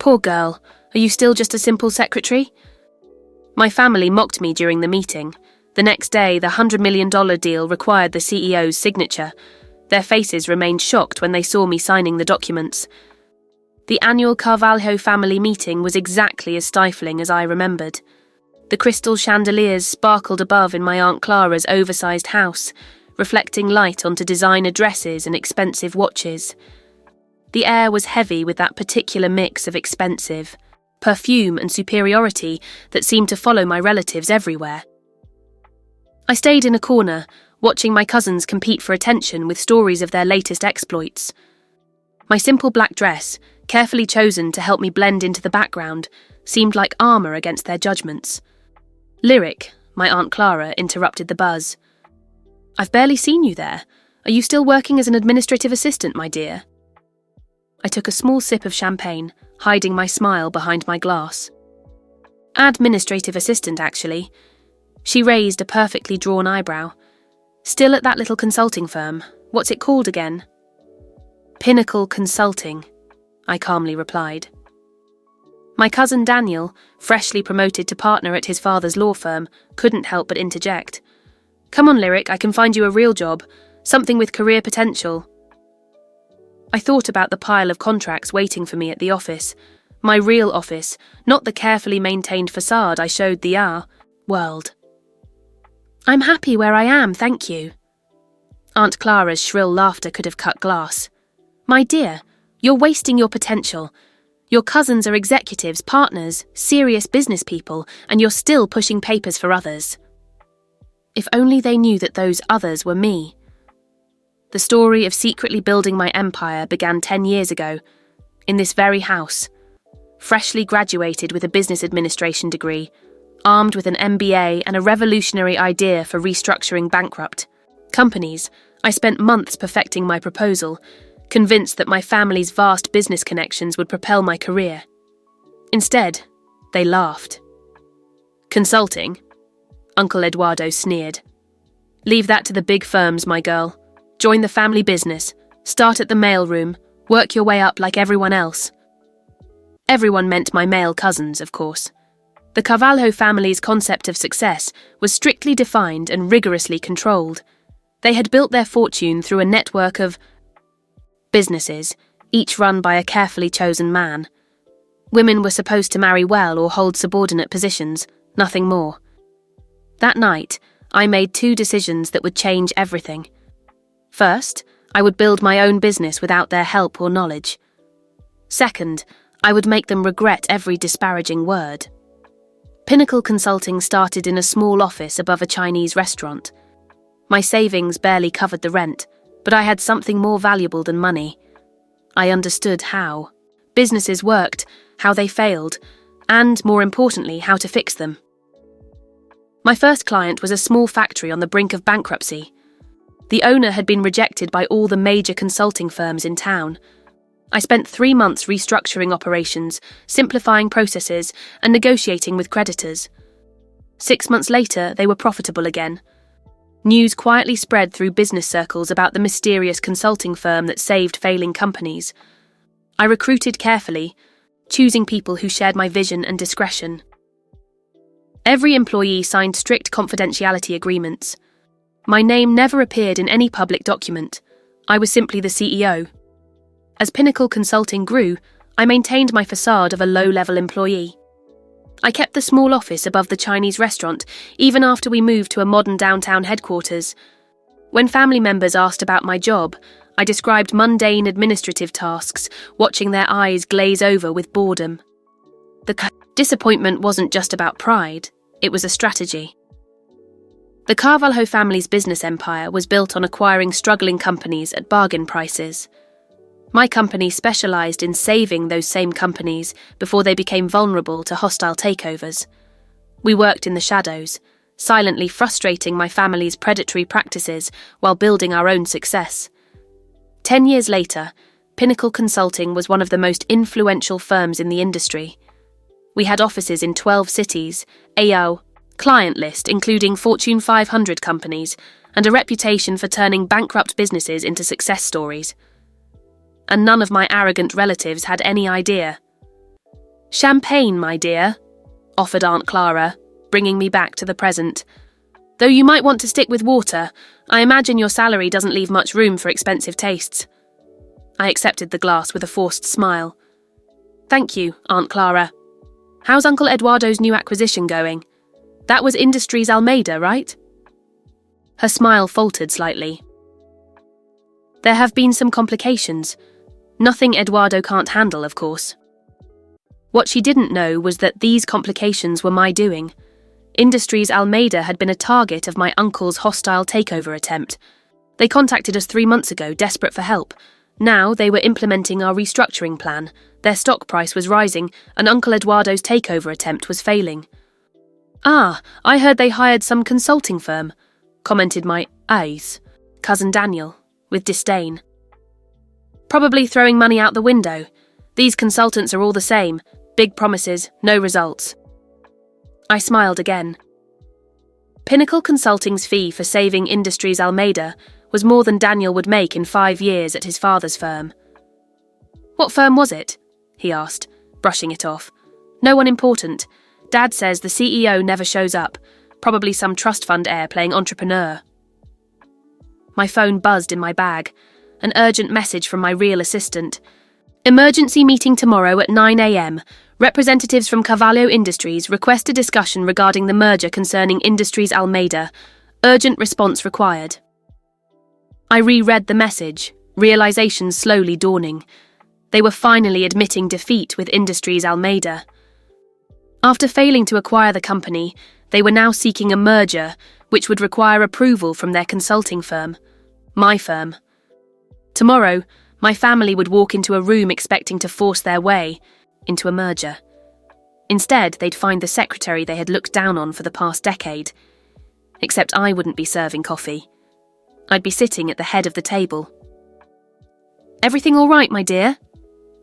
Poor girl, are you still just a simple secretary? My family mocked me during the meeting. The next day, the $100 million deal required the CEO's signature. Their faces remained shocked when they saw me signing the documents. The annual Carvalho family meeting was exactly as stifling as I remembered. The crystal chandeliers sparkled above in my Aunt Clara's oversized house, reflecting light onto designer dresses and expensive watches. The air was heavy with that particular mix of expensive, perfume and superiority that seemed to follow my relatives everywhere. I stayed in a corner, watching my cousins compete for attention with stories of their latest exploits. My simple black dress, carefully chosen to help me blend into the background, seemed like armor against their judgments. Lyric, my Aunt Clara, interrupted the buzz. I've barely seen you there. Are you still working as an administrative assistant, my dear? I took a small sip of champagne, hiding my smile behind my glass. Administrative assistant, actually. She raised a perfectly drawn eyebrow. Still at that little consulting firm. What's it called again? Pinnacle Consulting, I calmly replied. My cousin Daniel, freshly promoted to partner at his father's law firm, couldn't help but interject. Come on, Lyric, I can find you a real job, something with career potential. I thought about the pile of contracts waiting for me at the office. My real office, not the carefully maintained facade I showed the world. I'm happy where I am, thank you. Aunt Clara's shrill laughter could have cut glass. My dear, you're wasting your potential. Your cousins are executives, partners, serious business people, and you're still pushing papers for others. If only they knew that those others were me. The story of secretly building my empire began 10 years ago, in this very house. Freshly graduated with a business administration degree, armed with an MBA and a revolutionary idea for restructuring bankrupt companies, I spent months perfecting my proposal, convinced that my family's vast business connections would propel my career. Instead, they laughed. Consulting? Uncle Eduardo sneered. Leave that to the big firms, my girl. Join the family business, start at the mailroom, work your way up like everyone else. Everyone meant my male cousins, of course. The Carvalho family's concept of success was strictly defined and rigorously controlled. They had built their fortune through a network of businesses, each run by a carefully chosen man. Women were supposed to marry well or hold subordinate positions, nothing more. That night, I made 2 decisions that would change everything. First, I would build my own business without their help or knowledge. Second, I would make them regret every disparaging word. Pinnacle Consulting started in a small office above a Chinese restaurant. My savings barely covered the rent, but I had something more valuable than money. I understood how businesses worked, how they failed, and, more importantly, how to fix them. My first client was a small factory on the brink of bankruptcy. The owner had been rejected by all the major consulting firms in town. I spent 3 months restructuring operations, simplifying processes, and negotiating with creditors. 6 months later, they were profitable again. News quietly spread through business circles about the mysterious consulting firm that saved failing companies. I recruited carefully, choosing people who shared my vision and discretion. Every employee signed strict confidentiality agreements. My name never appeared in any public document. I was simply the CEO. As Pinnacle Consulting grew, I maintained my facade of a low-level employee. I kept the small office above the Chinese restaurant, even after we moved to a modern downtown headquarters. When family members asked about my job, I described mundane administrative tasks, watching their eyes glaze over with boredom. The disappointment wasn't just about pride, it was a strategy. The Carvalho family's business empire was built on acquiring struggling companies at bargain prices. My company specialized in saving those same companies before they became vulnerable to hostile takeovers. We worked in the shadows, silently frustrating my family's predatory practices while building our own success. 10 years later, Pinnacle Consulting was one of the most influential firms in the industry. We had offices in 12 cities, a client list including Fortune 500 companies, and a reputation for turning bankrupt businesses into success stories. And none of my arrogant relatives had any idea. Champagne, my dear, offered Aunt Clara, bringing me back to the present. Though you might want to stick with water, I imagine your salary doesn't leave much room for expensive tastes. I accepted the glass with a forced smile. Thank you, Aunt Clara. How's Uncle Eduardo's new acquisition going? That was Industries Almeida, right? Her smile faltered slightly. There have been some complications. Nothing Eduardo can't handle, of course. What she didn't know was that these complications were my doing. Industries Almeida had been a target of my uncle's hostile takeover attempt. They contacted us 3 months ago, desperate for help. Now they were implementing our restructuring plan. Their stock price was rising, and Uncle Eduardo's takeover attempt was failing. Ah, I heard they hired some consulting firm, commented my cousin Daniel, with disdain. Probably throwing money out the window. These consultants are all the same. Big promises, no results. I smiled again. Pinnacle Consulting's fee for saving Industries Almeida was more than Daniel would make in 5 years at his father's firm. What firm was it? He asked, brushing it off. No one important. Dad says the CEO never shows up. Probably some trust fund heir playing entrepreneur. My phone buzzed in my bag. An urgent message from my real assistant. Emergency meeting tomorrow at 9 a.m. Representatives from Carvalho Industries request a discussion regarding the merger concerning Industries Almeida. Urgent response required. I reread the message, realization slowly dawning. They were finally admitting defeat with Industries Almeida. After failing to acquire the company, they were now seeking a merger, which would require approval from their consulting firm, my firm. Tomorrow, my family would walk into a room expecting to force their way into a merger. Instead, they'd find the secretary they had looked down on for the past decade. Except I wouldn't be serving coffee. I'd be sitting at the head of the table. Everything all right, my dear?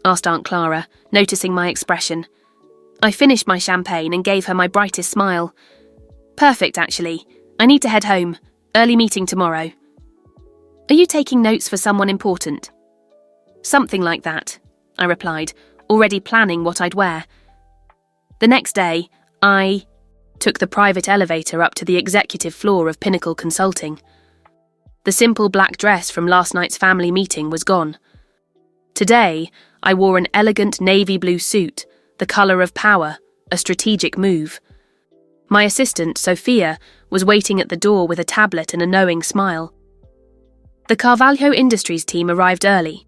Asked Aunt Clara, noticing my expression. I finished my champagne and gave her my brightest smile. Perfect, actually. I need to head home. Early meeting tomorrow. Are you taking notes for someone important? Something like that, I replied, already planning what I'd wear. The next day, I took the private elevator up to the executive floor of Pinnacle Consulting. The simple black dress from last night's family meeting was gone. Today, I wore an elegant navy blue suit, the colour of power, a strategic move. My assistant, Sophia, was waiting at the door with a tablet and a knowing smile. The Carvalho Industries team arrived early,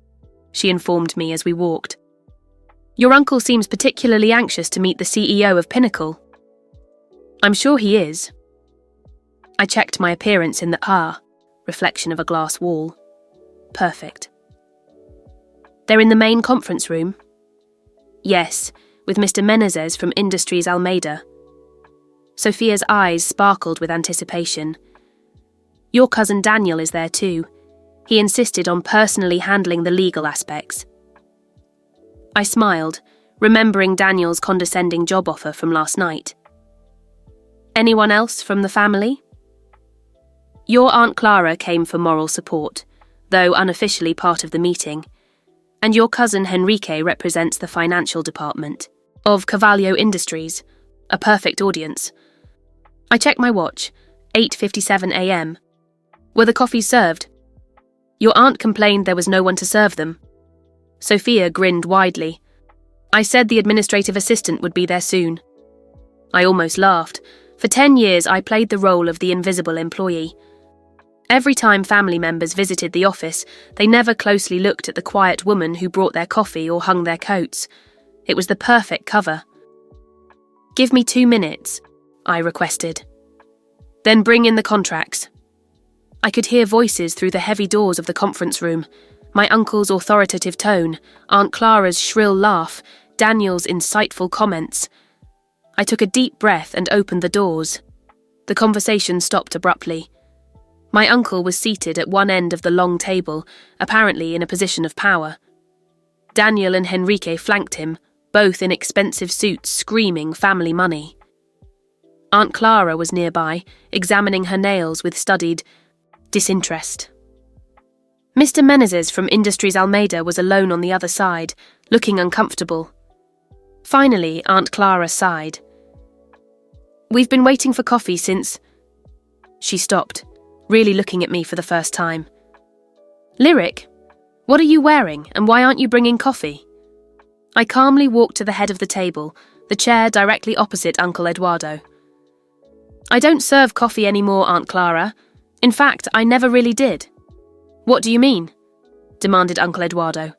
she informed me as we walked. Your uncle seems particularly anxious to meet the CEO of Pinnacle. I'm sure he is. I checked my appearance in the reflection of a glass wall. Perfect. They're in the main conference room? Yes, with Mr. Menezes from Industries Almeida. Sophia's eyes sparkled with anticipation. Your cousin Daniel is there too. He insisted on personally handling the legal aspects. I smiled, remembering Daniel's condescending job offer from last night. Anyone else from the family? Your Aunt Clara came for moral support, though unofficially part of the meeting, and your cousin Henrique represents the financial department of Carvalho Industries, a perfect audience. I checked my watch, 8:57 a.m. Were the coffees served? Your aunt complained there was no one to serve them. Sophia grinned widely. I said the administrative assistant would be there soon. I almost laughed. For 10 years I played the role of the invisible employee. Every time family members visited the office, they never closely looked at the quiet woman who brought their coffee or hung their coats. It was the perfect cover. Give me 2 minutes, I requested. Then bring in the contracts. I could hear voices through the heavy doors of the conference room. My uncle's authoritative tone, Aunt Clara's shrill laugh, Daniel's insightful comments. I took a deep breath and opened the doors. The conversation stopped abruptly. My uncle was seated at one end of the long table, apparently in a position of power. Daniel and Henrique flanked him, both in expensive suits screaming family money. Aunt Clara was nearby, examining her nails with studied disinterest. Mr. Menezes from Industries Almeida was alone on the other side, looking uncomfortable. Finally, Aunt Clara sighed. We've been waiting for coffee since... She stopped, really looking at me for the first time. Lyric, what are you wearing and why aren't you bringing coffee? I calmly walked to the head of the table, the chair directly opposite Uncle Eduardo. I don't serve coffee anymore, Aunt Clara. In fact, I never really did. What do you mean? Demanded Uncle Eduardo.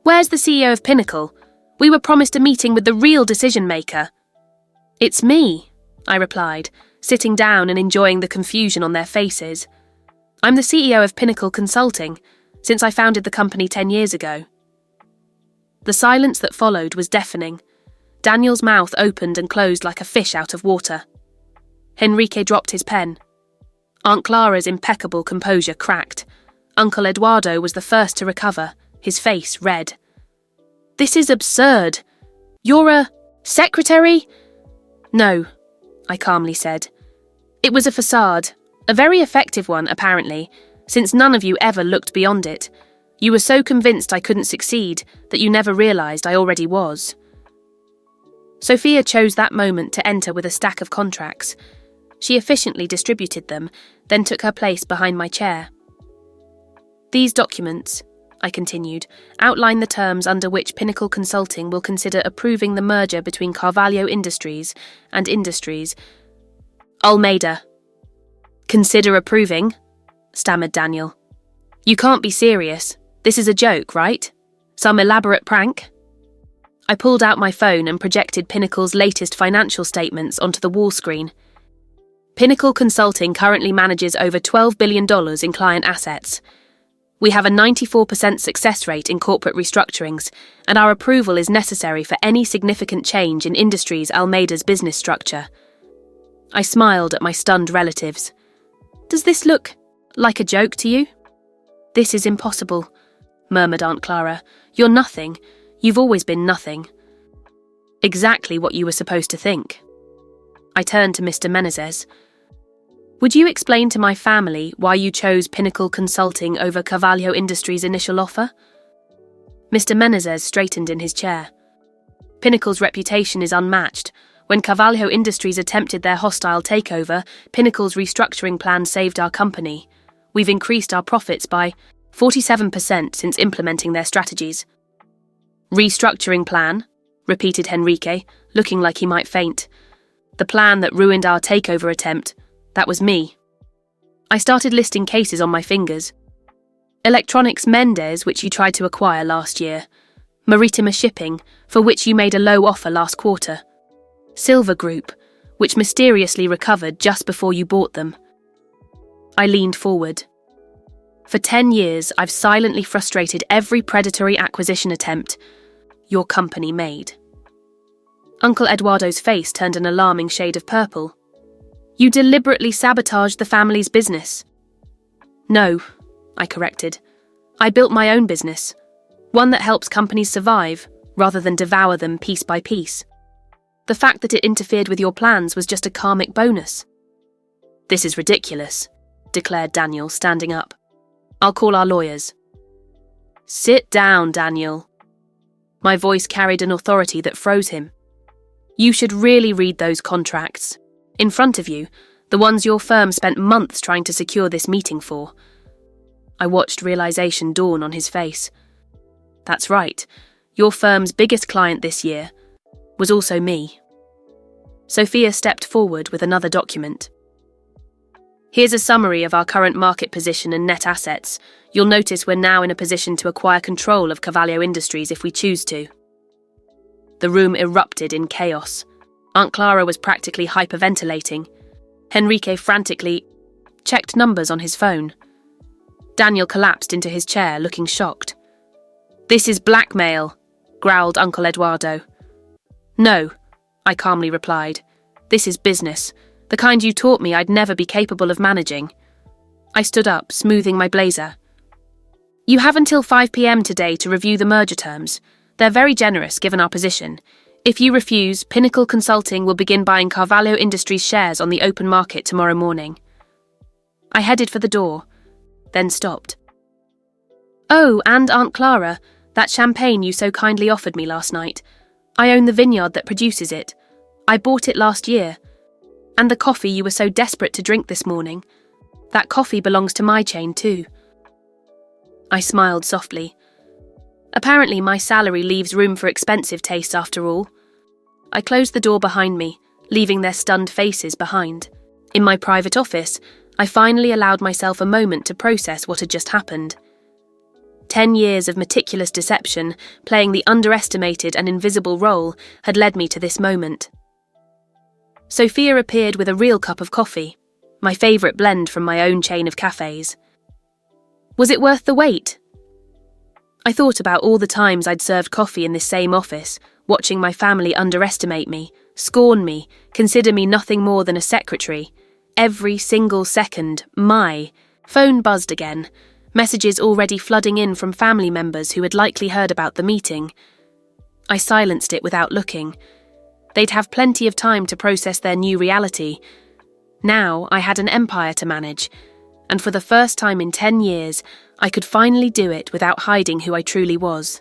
Where's the CEO of Pinnacle? We were promised a meeting with the real decision-maker. It's me, I replied, sitting down and enjoying the confusion on their faces. I'm the CEO of Pinnacle Consulting, since I founded the company 10 years ago. The silence that followed was deafening. Daniel's mouth opened and closed like a fish out of water. Henrique dropped his pen. Aunt Clara's impeccable composure cracked. Uncle Eduardo was the first to recover, his face red. This is absurd. You're a secretary? No, I calmly said. It was a facade, a very effective one, apparently, since none of you ever looked beyond it. You were so convinced I couldn't succeed that you never realised I already was. Sophia chose that moment to enter with a stack of contracts. She efficiently distributed them, then took her place behind my chair. These documents, I continued, outline the terms under which Pinnacle Consulting will consider approving the merger between Carvalho Industries and Industries. Almeida. Consider approving? Stammered Daniel. You can't be serious. This is a joke, right? Some elaborate prank? I pulled out my phone and projected Pinnacle's latest financial statements onto the wall screen. Pinnacle Consulting currently manages over $12 billion in client assets. We have a 94% success rate in corporate restructurings, and our approval is necessary for any significant change in Industries Almeida's business structure. I smiled at my stunned relatives. Does this look like a joke to you? This is impossible, murmured Aunt Clara. You're nothing. You've always been nothing. Exactly what you were supposed to think. I turned to Mr. Menezes. Would you explain to my family why you chose Pinnacle Consulting over Carvalho Industries' initial offer? Mr. Menezes straightened in his chair. Pinnacle's reputation is unmatched. When Carvalho Industries attempted their hostile takeover, Pinnacle's restructuring plan saved our company. We've increased our profits by 47% since implementing their strategies. Restructuring plan? Repeated Henrique, looking like he might faint. The plan that ruined our takeover attempt. That was me. I started listing cases on my fingers. Electronics Mendez, which you tried to acquire last year. Maritima Shipping, for which you made a low offer last quarter. Silver Group, which mysteriously recovered just before you bought them. I leaned forward. For 10 years, I've silently frustrated every predatory acquisition attempt your company made. Uncle Eduardo's face turned an alarming shade of purple. You deliberately sabotaged the family's business. No, I corrected. I built my own business, one that helps companies survive rather than devour them piece by piece. The fact that it interfered with your plans was just a karmic bonus. This is ridiculous, declared Daniel, standing up. I'll call our lawyers. Sit down, Daniel. My voice carried an authority that froze him. You should really read those contracts. In front of you, the ones your firm spent months trying to secure this meeting for. I watched realization dawn on his face. That's right, your firm's biggest client this year was also me. Sophia stepped forward with another document. Here's a summary of our current market position and net assets. You'll notice we're now in a position to acquire control of Carvalho Industries if we choose to. The room erupted in chaos. Aunt Clara was practically hyperventilating. Henrique frantically checked numbers on his phone. Daniel collapsed into his chair, looking shocked. This is blackmail, growled Uncle Eduardo. No, I calmly replied. This is business, the kind you taught me I'd never be capable of managing. I stood up, smoothing my blazer. You have until 5 p.m. today to review the merger terms. They're very generous given our position. If you refuse, Pinnacle Consulting will begin buying Carvalho Industries shares on the open market tomorrow morning. I headed for the door, then stopped. Oh, and Aunt Clara, that champagne you so kindly offered me last night. I own the vineyard that produces it. I bought it last year. And the coffee you were so desperate to drink this morning, that coffee belongs to my chain too. I smiled softly. Apparently my salary leaves room for expensive tastes after all. I closed the door behind me, leaving their stunned faces behind. In my private office, I finally allowed myself a moment to process what had just happened. 10 years of meticulous deception, playing the underestimated and invisible role, had led me to this moment. Sophia appeared with a real cup of coffee, my favourite blend from my own chain of cafes. Was it worth the wait? I thought about all the times I'd served coffee in this same office, watching my family underestimate me, scorn me, consider me nothing more than a secretary. Every single second, my phone buzzed again, messages already flooding in from family members who had likely heard about the meeting. I silenced it without looking. They'd have plenty of time to process their new reality. Now I had an empire to manage, and for the first time in 10 years, I could finally do it without hiding who I truly was.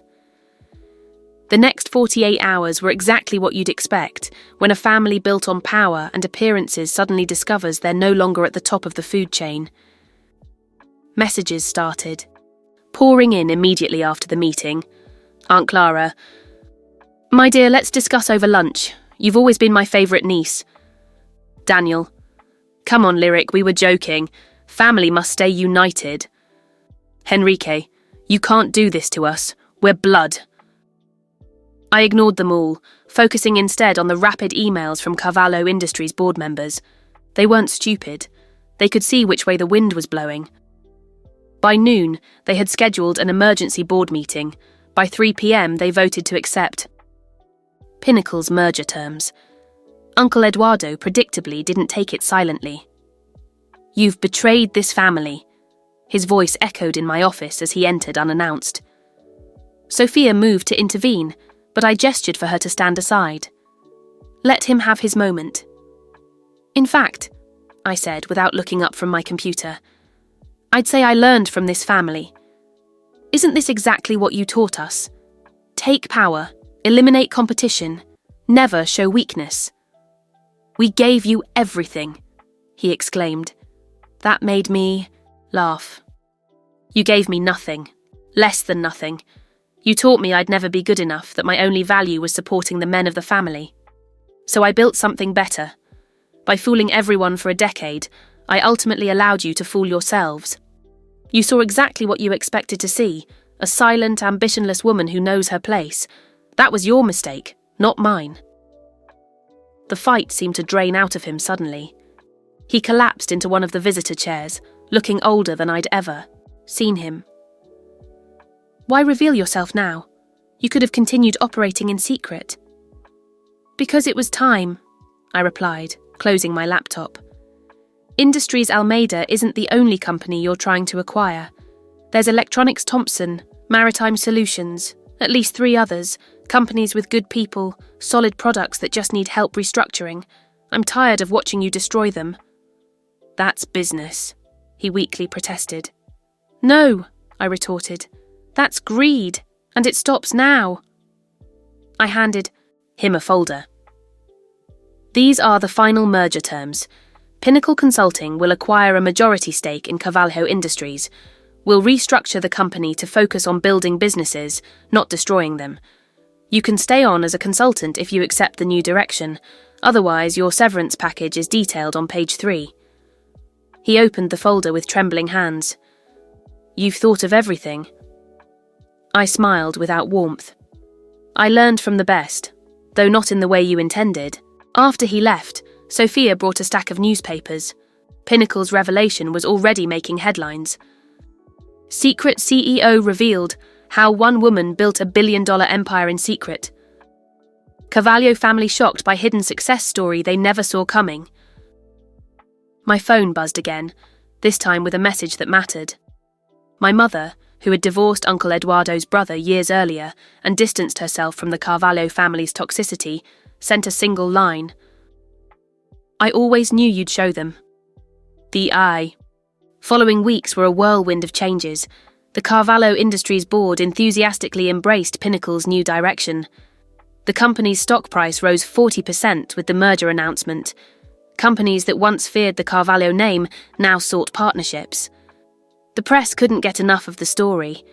The next 48 hours were exactly what you'd expect when a family built on power and appearances suddenly discovers they're no longer at the top of the food chain. Messages started, pouring in immediately after the meeting. Aunt Clara: "My dear, let's discuss over lunch. You've always been my favourite niece." Daniel: "Come on, Lyric, we were joking. Family must stay united." Henrique: "You can't do this to us. We're blood." I ignored them all, focusing instead on the rapid emails from Carvalho Industries board members. They weren't stupid. They could see which way the wind was blowing. By noon, they had scheduled an emergency board meeting. By 3 p.m, they voted to accept Pinnacle's merger terms. Uncle Eduardo predictably didn't take it silently. "You've betrayed this family." His voice echoed in my office as he entered unannounced. Sophia moved to intervene, but I gestured for her to stand aside. Let him have his moment. "In fact," I said without looking up from my computer, "I'd say I learned from this family. Isn't this exactly what you taught us? Take power, eliminate competition, never show weakness." "We gave you everything," he exclaimed. That made me laugh. "You gave me nothing, less than nothing. You taught me I'd never be good enough, that my only value was supporting the men of the family. So I built something better. By fooling everyone for a decade, I ultimately allowed you to fool yourselves. You saw exactly what you expected to see, a silent, ambitionless woman who knows her place. That was your mistake, not mine." The fight seemed to drain out of him suddenly. He collapsed into one of the visitor chairs, looking older than I'd ever seen him. "Why reveal yourself now? You could have continued operating in secret." "Because it was time," I replied, closing my laptop. "Industries Almeida isn't the only company you're trying to acquire. There's Electronics Thompson, Maritime Solutions, at least 3 others, companies with good people, solid products that just need help restructuring. I'm tired of watching you destroy them." "That's business," he weakly protested. "No," I retorted. "That's greed, and it stops now." I handed him a folder. "These are the final merger terms. Pinnacle Consulting will acquire a majority stake in Carvalho Industries. We'll restructure the company to focus on building businesses, not destroying them. You can stay on as a consultant if you accept the new direction. Otherwise, your severance package is detailed on page 3. He opened the folder with trembling hands. "You've thought of everything." I smiled without warmth. "I learned from the best, though not in the way you intended." After he left, Sophia brought a stack of newspapers. Pinnacle's revelation was already making headlines. Secret CEO revealed how one woman built a billion-dollar empire in secret. Carvalho family shocked by hidden success story they never saw coming. My phone buzzed again, this time with a message that mattered. My mother, who had divorced Uncle Eduardo's brother years earlier and distanced herself from the Carvalho family's toxicity, sent a single line. "I always knew you'd show them." The eye. Following weeks were a whirlwind of changes. The Carvalho Industries board enthusiastically embraced Pinnacle's new direction. The company's stock price rose 40% with the merger announcement. Companies that once feared the Carvalho name now sought partnerships. The press couldn't get enough of the story.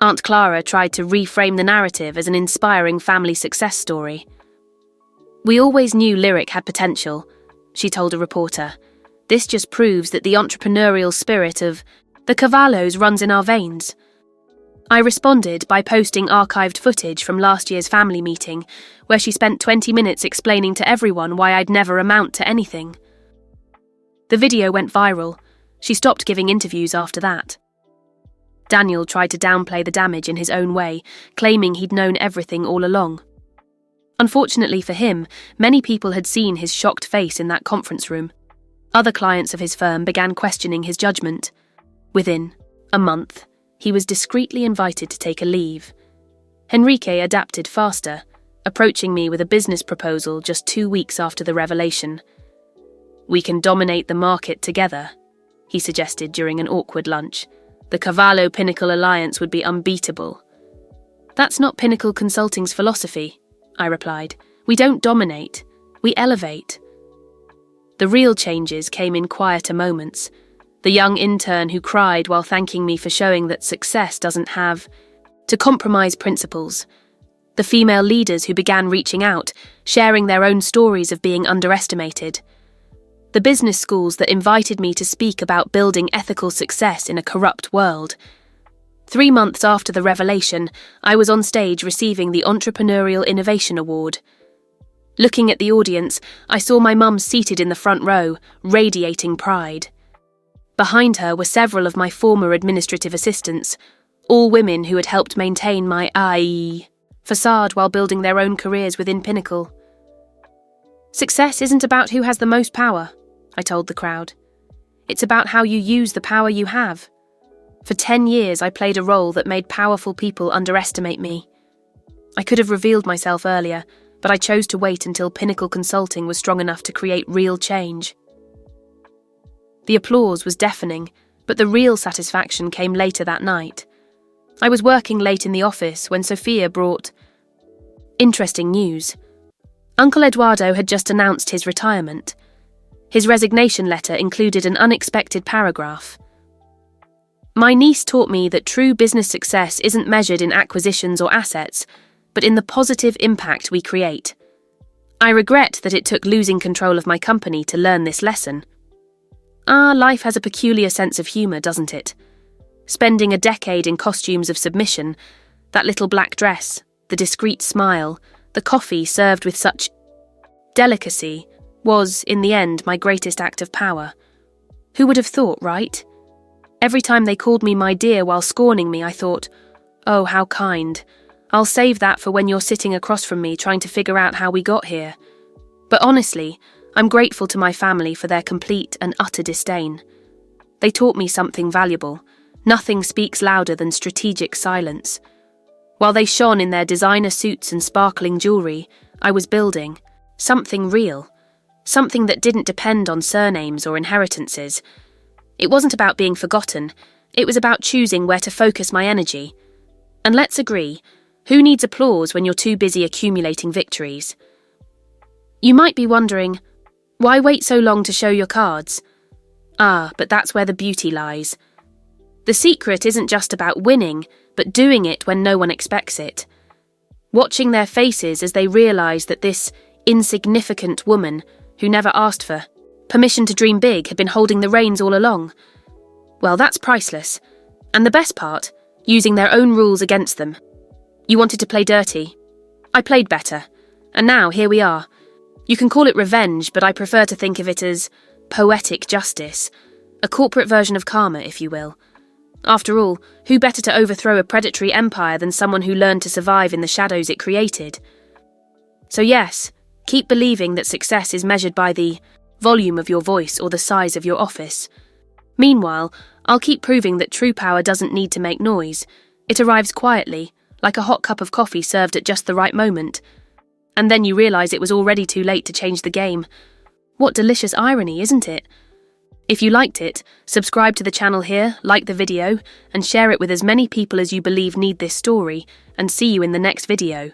Aunt Clara tried to reframe the narrative as an inspiring family success story. "We always knew Lyric had potential," she told a reporter. "This just proves that the entrepreneurial spirit of the Carvalhos runs in our veins." I responded by posting archived footage from last year's family meeting, where she spent 20 minutes explaining to everyone why I'd never amount to anything. The video went viral. She stopped giving interviews after that. Daniel tried to downplay the damage in his own way, claiming he'd known everything all along. Unfortunately for him, many people had seen his shocked face in that conference room. Other clients of his firm began questioning his judgment. Within a month, he was discreetly invited to take a leave. Henrique adapted faster, approaching me with a business proposal just 2 weeks after the revelation. "We can dominate the market together," he suggested during an awkward lunch. "The Carvalho Pinnacle Alliance would be unbeatable." "That's not Pinnacle Consulting's philosophy," I replied. "We don't dominate, we elevate." The real changes came in quieter moments. The young intern who cried while thanking me for showing that success doesn't have to compromise principles. The female leaders who began reaching out, sharing their own stories of being underestimated. The business schools that invited me to speak about building ethical success in a corrupt world. 3 months after the revelation, I was on stage receiving the Entrepreneurial Innovation Award. Looking at the audience, I saw my mum seated in the front row, radiating pride. Behind her were several of my former administrative assistants, all women who had helped maintain my facade while building their own careers within Pinnacle. "Success isn't about who has the most power," I told the crowd. "It's about how you use the power you have." For 10 years, I played a role that made powerful people underestimate me. I could have revealed myself earlier, but I chose to wait until Pinnacle Consulting was strong enough to create real change. The applause was deafening, but the real satisfaction came later that night. I was working late in the office when Sophia brought interesting news. Uncle Eduardo had just announced his retirement. His resignation letter included an unexpected paragraph. "My niece taught me that true business success isn't measured in acquisitions or assets, but in the positive impact we create. I regret that it took losing control of my company to learn this lesson." Life has a peculiar sense of humour, doesn't it? Spending a decade in costumes of submission, that little black dress, the discreet smile, the coffee served with such delicacy, was, in the end, my greatest act of power. Who would have thought, right? Every time they called me my dear while scorning me, I thought, "Oh, how kind. I'll save that for when you're sitting across from me trying to figure out how we got here." But honestly, I'm grateful to my family for their complete and utter disdain. They taught me something valuable. Nothing speaks louder than strategic silence. While they shone in their designer suits and sparkling jewellery, I was building something real, something that didn't depend on surnames or inheritances. It wasn't about being forgotten, it was about choosing where to focus my energy. And let's agree, who needs applause when you're too busy accumulating victories? You might be wondering, why wait so long to show your cards? But that's where the beauty lies. The secret isn't just about winning, but doing it when no one expects it. Watching their faces as they realise that this insignificant woman, who never asked for permission to dream big, had been holding the reins all along. Well, that's priceless. And the best part, using their own rules against them. You wanted to play dirty. I played better. And now, here we are. You can call it revenge, but I prefer to think of it as poetic justice. A corporate version of karma, if you will. After all, who better to overthrow a predatory empire than someone who learned to survive in the shadows it created? So yes, keep believing that success is measured by the volume of your voice or the size of your office. Meanwhile, I'll keep proving that true power doesn't need to make noise. It arrives quietly, like a hot cup of coffee served at just the right moment. And then you realise it was already too late to change the game. What delicious irony, isn't it? If you liked it, subscribe to the channel here, like the video, and share it with as many people as you believe need this story, and see you in the next video.